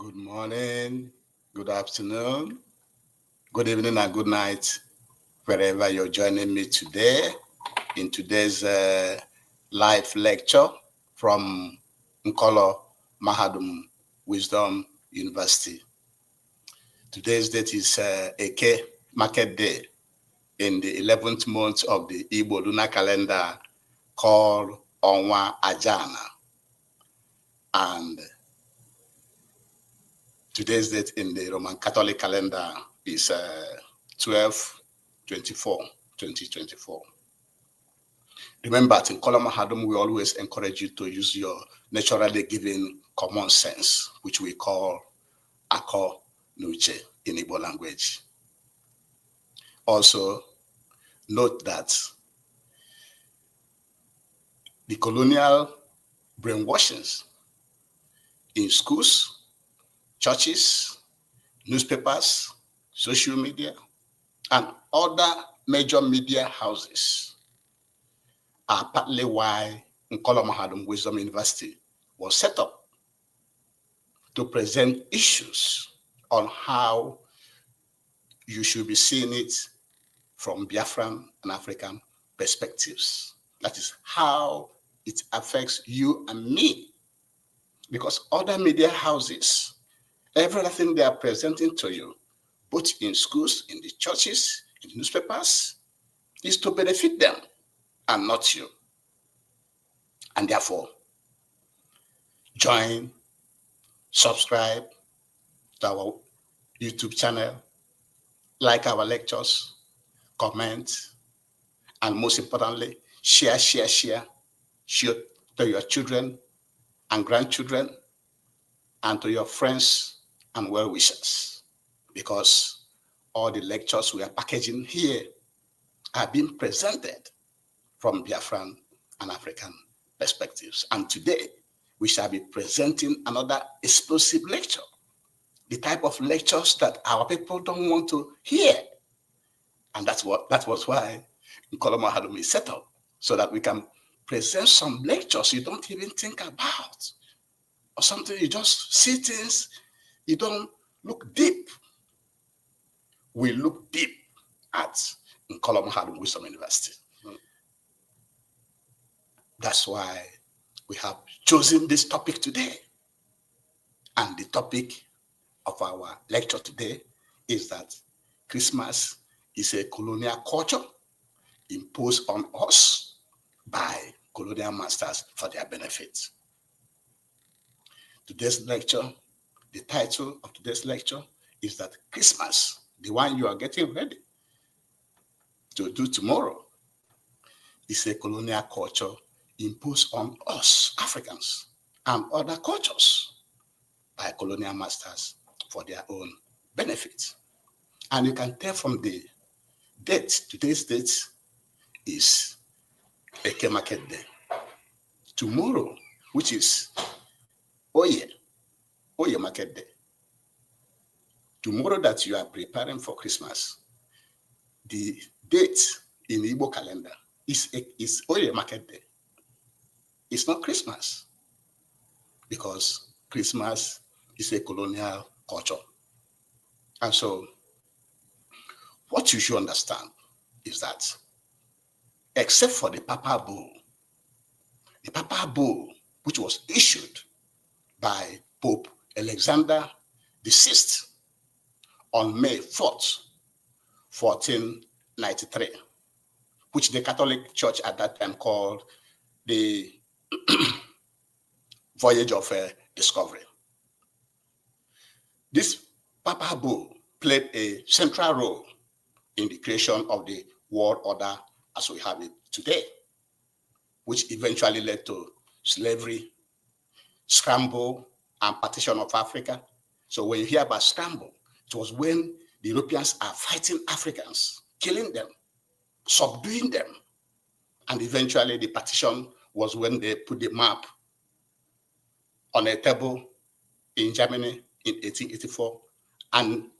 Good morning, good afternoon, good evening, and good night, wherever you're joining me today in today's live lecture from Nkolo Mahadum Wisdom University. Today's date is Eke Market Day in the 11th month of the Igbo lunar calendar called Onwa Ajana. And today's date in the Roman Catholic calendar is 12/24/2024. Remember, at Nkolo Mahadum, we always encourage you to use your naturally given common sense, which we call Ako Nuche in Igbo language. Also, note that the colonial brainwashings in schools, churches, newspapers, social media, and other major media houses are partly why Nkolo Mahadum Wisdom University was set up to present issues on how you should be seeing it from Biafran and African perspectives. That is how it affects you and me. Because other media houses, everything they are presenting to you, both in schools, in the churches, in the newspapers, is to benefit them and not you. And therefore, join, subscribe to our YouTube channel, like our lectures, comment, and most importantly, share to your children and grandchildren and to your friends and well-wishers, because all the lectures we are packaging here are being presented from Biafran and African perspectives. And today, we shall be presenting another explosive lecture, the type of lectures that our people don't want to hear. And that was why Nkolo Mahadum is set up, so that we can present some lectures you don't even think about, or something you just see things, you don't look deep. We look deep at Nkolo Mahadum Wisdom University. That's why we have chosen this topic today. And the topic of our lecture today is that Christmas is a colonial culture imposed on us by colonial masters for their benefit. Today's lecture, the title of today's lecture is that Christmas, the one you are getting ready to do tomorrow, is a colonial culture imposed on us, Africans, and other cultures by colonial masters for their own benefit. And you can tell from the date, today's date is Eke Market Day. Tomorrow, which is Oye Market Day. Tomorrow that you are preparing for Christmas, the date in the Igbo calendar is Oye Market Day. It's not Christmas, because Christmas is a colonial culture. And so, what you should understand is that, except for the Papal Bull, which was issued by Pope Alexander VI on May 4th, 1493, which the Catholic Church at that time called the Voyage of Discovery. This Papal Bull played a central role in the creation of the world order as we have it today, which eventually led to slavery, scramble, and partition of Africa. So when you hear about scramble, it was when the Europeans are fighting Africans, killing them, subduing them. And eventually the partition was when they put the map on a table in Germany in 1884 and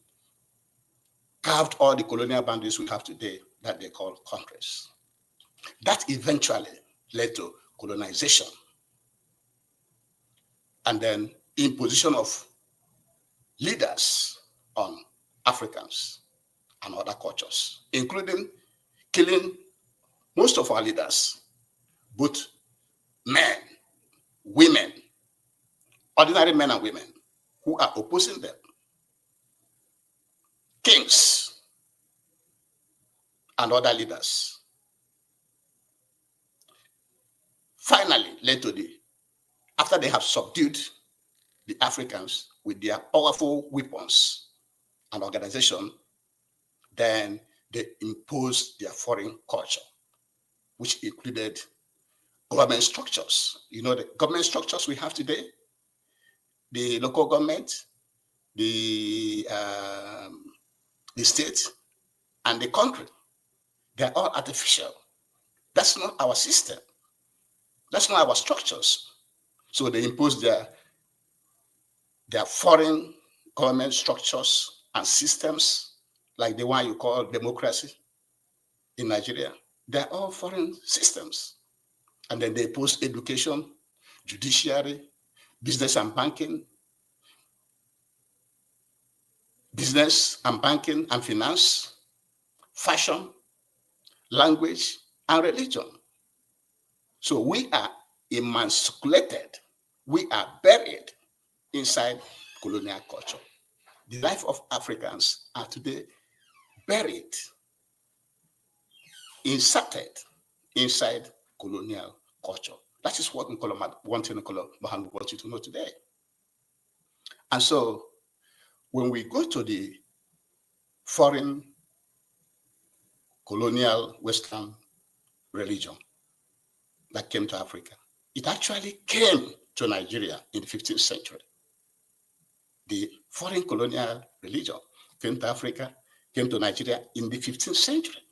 carved all the colonial boundaries we have today that they call countries. That eventually led to colonization and then imposition of leaders on Africans and other cultures, including killing most of our leaders, both men, women, ordinary men and women who are opposing them, kings and other leaders. Finally, led to after they have subdued the Africans with their powerful weapons and organization, then they imposed their foreign culture, which included government structures. You know, the government structures we have today, the local government, the state, and the country, they're all artificial. That's not our system. That's not our structures. So they imposed their foreign government structures and systems, like the one you call democracy in Nigeria. They're all foreign systems. And then they imposed education, judiciary, business and banking and finance, fashion, language, and religion. So we are emasculated. We are buried inside colonial culture. The life of Africans are today buried, inserted inside colonial culture. That is what one thing Mohammed wants you to know today. And so when we go to the foreign colonial Western religion that came to Africa, it actually came to Nigeria in the 15th century. The foreign colonial religion came to Africa, came to Nigeria in the 15th century.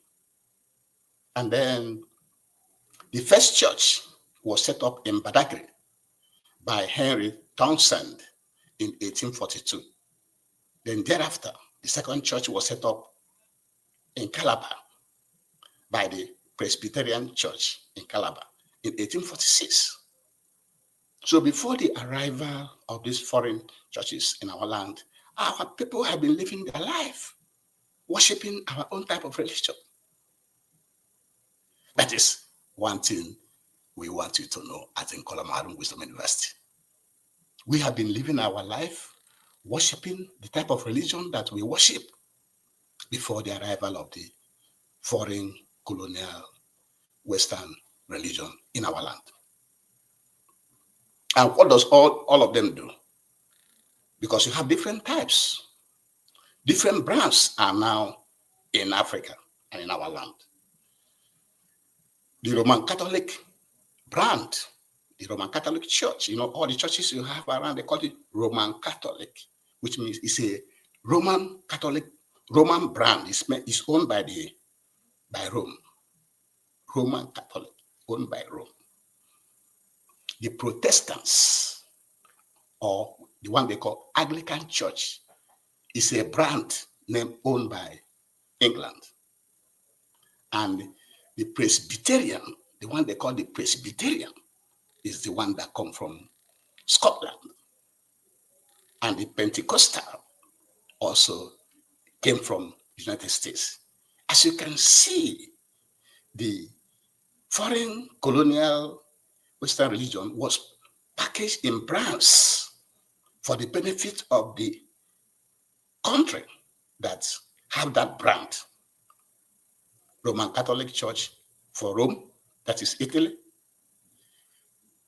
And then the first church was set up in Badagry by Henry Townsend in 1842. Then thereafter, the second church was set up in Calabar by the Presbyterian Church in Calabar in 1846. So before the arrival of these foreign churches in our land, our people have been living their life, worshiping our own type of religion. That is one thing we want you to know at Colonial Wisdom University. We have been living our life worshiping the type of religion that we worship before the arrival of the foreign colonial Western religion in our land. And what does all of them do? Because you have different types. Different brands are now in Africa and in our land. The Roman Catholic brand, the Roman Catholic Church, you know, all the churches you have around, they call it Roman Catholic, which means it's a Roman Catholic, Roman brand. It's owned by Rome. Roman Catholic, owned by Rome. The Protestants, or the one they call Anglican Church, is a brand name owned by England. And the Presbyterian, the one they call the Presbyterian, is the one that comes from Scotland. And the Pentecostal also came from the United States. As you can see, the foreign colonial Western religion was packaged in brands for the benefit of the country that have that brand. Roman Catholic Church for Rome, that is Italy.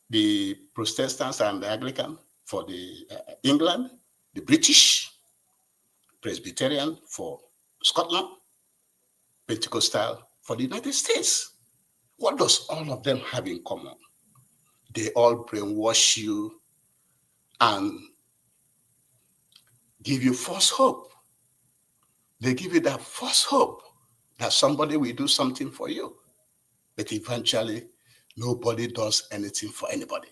The Protestants and the Anglican for the England, the British, Presbyterian for Scotland, Pentecostal for the United States. What does all of them have in common? They all brainwash you and give you false hope. They give you that false hope that somebody will do something for you. But eventually, nobody does anything for anybody.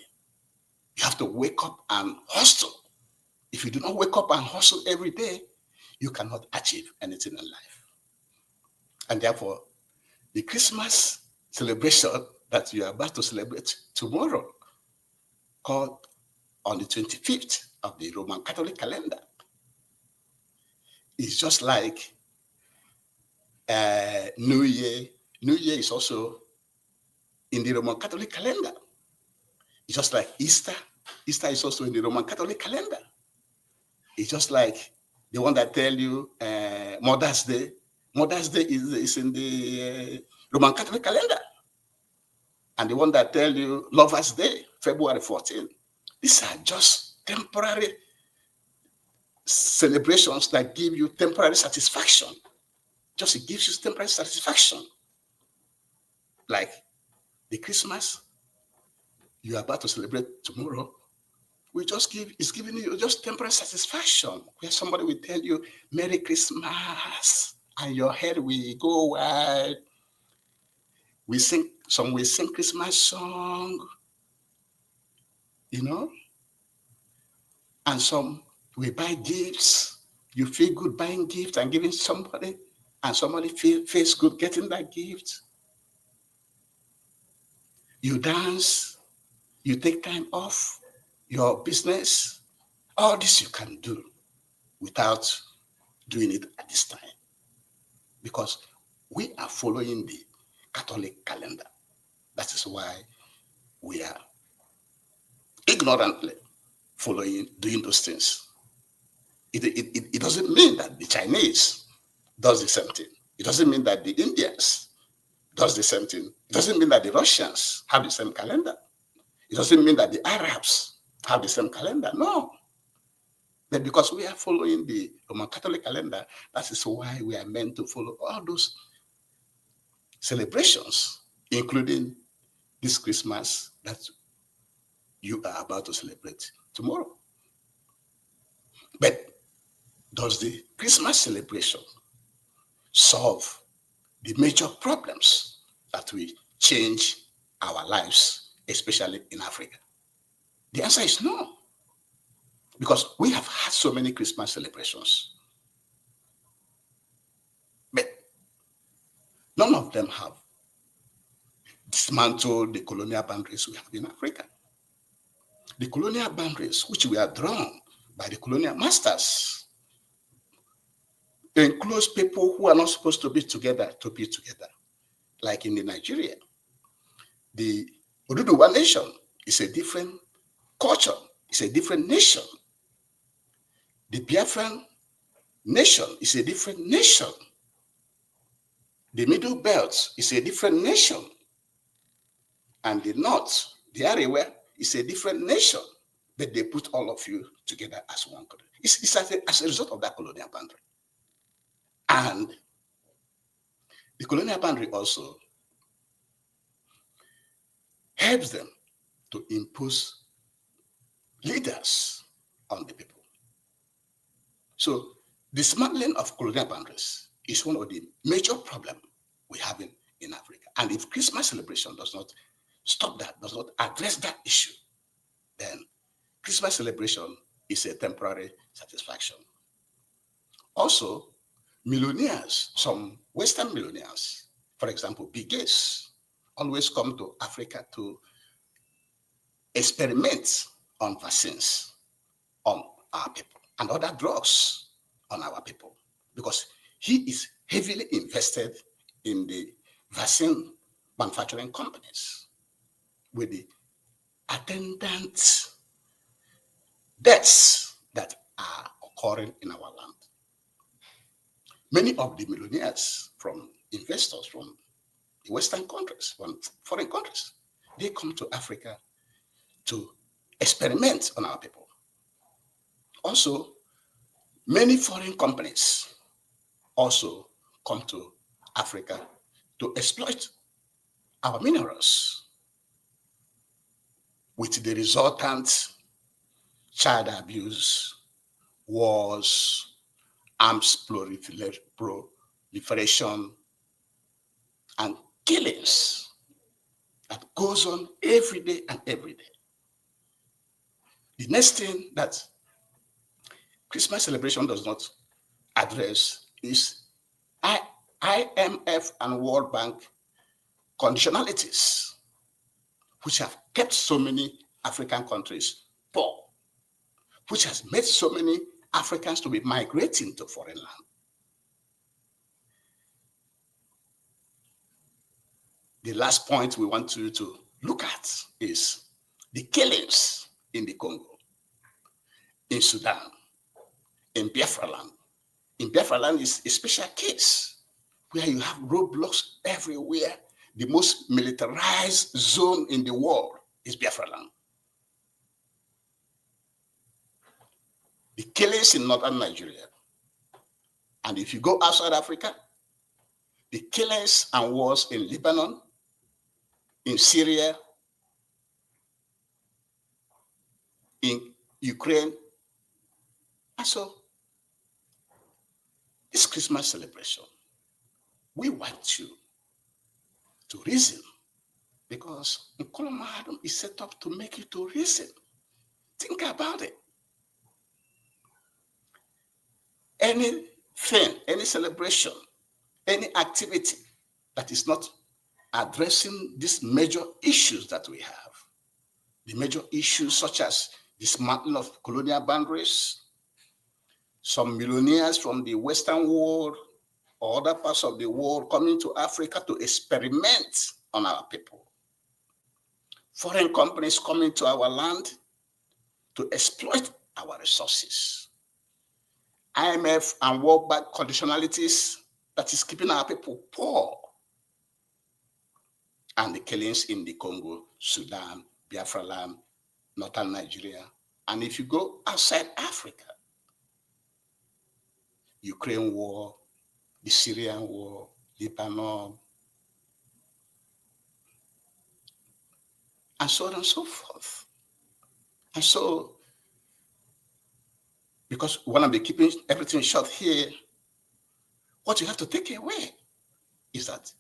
You have to wake up and hustle. If you do not wake up and hustle every day, you cannot achieve anything in life. And therefore, the Christmas celebration that you are about to celebrate tomorrow, called on the 25th of the Roman Catholic calendar, It's just like New Year. New Year is also in the Roman Catholic calendar. It's just like Easter. Easter is also in the Roman Catholic calendar. It's just like the one that tell you Mother's Day. Mother's Day is in the Roman Catholic calendar. And the one that tell you Lover's Day, February 14th. These are just temporary celebrations that give you temporary satisfaction. Just it gives you temporary satisfaction. Like the Christmas you are about to celebrate tomorrow, it's giving you just temporary satisfaction, where somebody will tell you Merry Christmas, and your head will go wide. Some will sing Christmas song, and some will buy gifts. You feel good buying gifts and giving somebody, and somebody feels good getting that gift. You dance, you take time off your business. All this you can do without doing it at this time, because we are following the Catholic calendar. That is why we are ignorantly doing those things. It doesn't mean that the Chinese does the same thing. It doesn't mean that the Indians does the same thing. It doesn't mean that the Russians have the same calendar. It doesn't mean that the Arabs have the same calendar. No. But because we are following the Roman Catholic calendar, that is why we are meant to follow all those celebrations, including this Christmas that you are about to celebrate tomorrow. But does the Christmas celebration solve the major problems that will change our lives, especially in Africa? The answer is no. Because we have had so many Christmas celebrations, but none of them have dismantled the colonial boundaries we have in Africa. The colonial boundaries, which were drawn by the colonial masters, enclose people who are not supposed to be together. Like in Nigeria, the Oduduwa nation is a different culture, it's a different nation. The Biafran nation is a different nation. The Middle Belt is a different nation. And the North, the Arewa, is a different nation. But they put all of you together as one country. It's as a result of that colonial boundary. And the colonial boundary also helps them to impose leaders on the people. So dismantling of colonial boundaries is one of the major problems we have in Africa. And if Christmas celebration does not stop that, does not address that issue, then Christmas celebration is a temporary satisfaction. Also, millionaires, some Western millionaires, for example, Bill Gates, always come to Africa to experiment on vaccines on our people and other drugs on our people, because he is heavily invested in the vaccine manufacturing companies with the attendant deaths that are occurring in our land. Many of the millionaires from investors from the Western countries, from foreign countries, they come to Africa to experiment on our people. Also, many foreign companies also come to Africa to exploit our minerals, with the resultant child abuse, wars, arms proliferation, and killings that goes on every day and every day. The next thing that Christmas celebration does not address is IMF and World Bank conditionalities, which have kept so many African countries poor, which has made so many Africans to be migrating to foreign land. The last point we want you to look at is the killings in the Congo, in Sudan, in Biafra land. In Biafra land is a special case where you have roadblocks everywhere. The most militarized zone in the world is Biafra land. The killings in northern Nigeria. And if you go outside Africa, the killings and wars in Lebanon, in Syria, in Ukraine. And so, this Christmas celebration, we want you to reason, because Colonial is set up to make you to reason. Think about it. Anything, any celebration, any activity that is not addressing these major issues that we have, the major issues such as dismantling of colonial boundaries, some millionaires from the Western world or other parts of the world coming to Africa to experiment on our people. Foreign companies coming to our land to exploit our resources. IMF and World Bank conditionalities that is keeping our people poor. And the killings in the Congo, Sudan, Biafra land, northern Nigeria. And if you go outside Africa, Ukraine war, the Syrian war, Lebanon, and so on and so forth. And so, because when I'm keeping everything short here, what you have to take away is that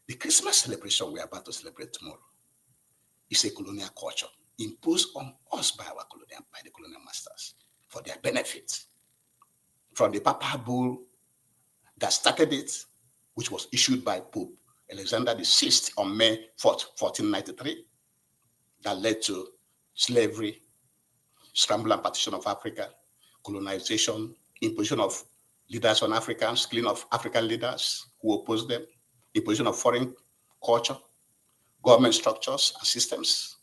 the Christmas celebration we're about to celebrate tomorrow is a colonial culture imposed on us by the colonial masters for their benefit. From the Papal Bull that started it, which was issued by Pope Alexander VI on May 4th, 1493, that led to slavery, scramble and partition of Africa, colonization, imposition of leaders on Africans, killing of African leaders who opposed them, imposition of foreign culture, government structures and systems,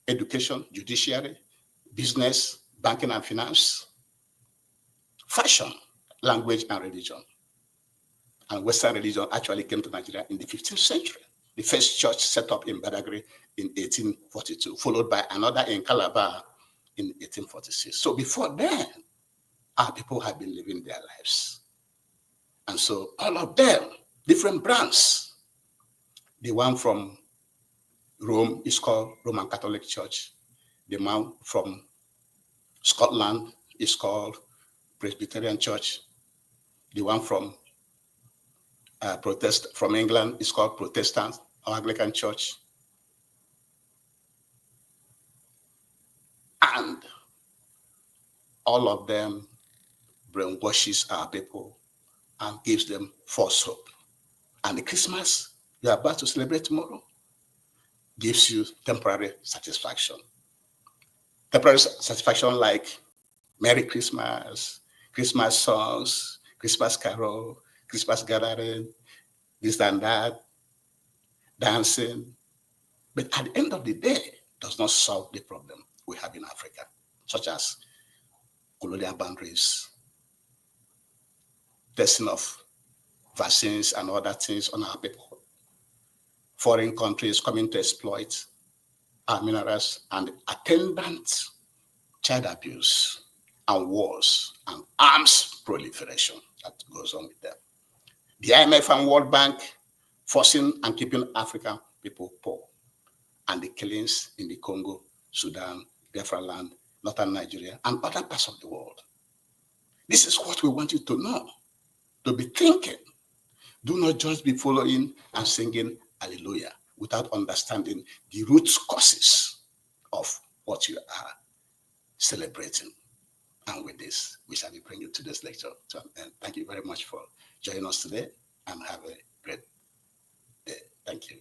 education, judiciary, business, banking and finance, fashion, language and religion. And Western religion actually came to Nigeria in the 15th century. The first church set up in Badagry in 1842, followed by another in Calabar in 1846. So before then, our people had been living their lives. And so all of them, different brands. The one from Rome is called Roman Catholic Church. The one from Scotland is called Presbyterian Church. The one from from England is called Protestant or Anglican Church. And all of them brainwashes our people and gives them false hope. And the Christmas you are about to celebrate tomorrow gives you temporary satisfaction. Temporary satisfaction like Merry Christmas, Christmas songs, Christmas carol, Christmas gathering, this and that, dancing. But at the end of the day, does not solve the problem we have in Africa, such as colonial boundaries, testing of vaccines and other things on our people, foreign countries coming to exploit our minerals, and attendant child abuse and wars and arms proliferation that goes on with them. The IMF and World Bank forcing and keeping African people poor, and the killings in the Congo, Sudan, Biafra land, northern Nigeria, and other parts of the world. This is what we want you to know, to be thinking. Do not just be following and singing hallelujah without understanding the root causes of what you are celebrating. And with this, we shall be bringing today's lecture to an end. Thank you very much for joining us today, and have a great day. Thank you.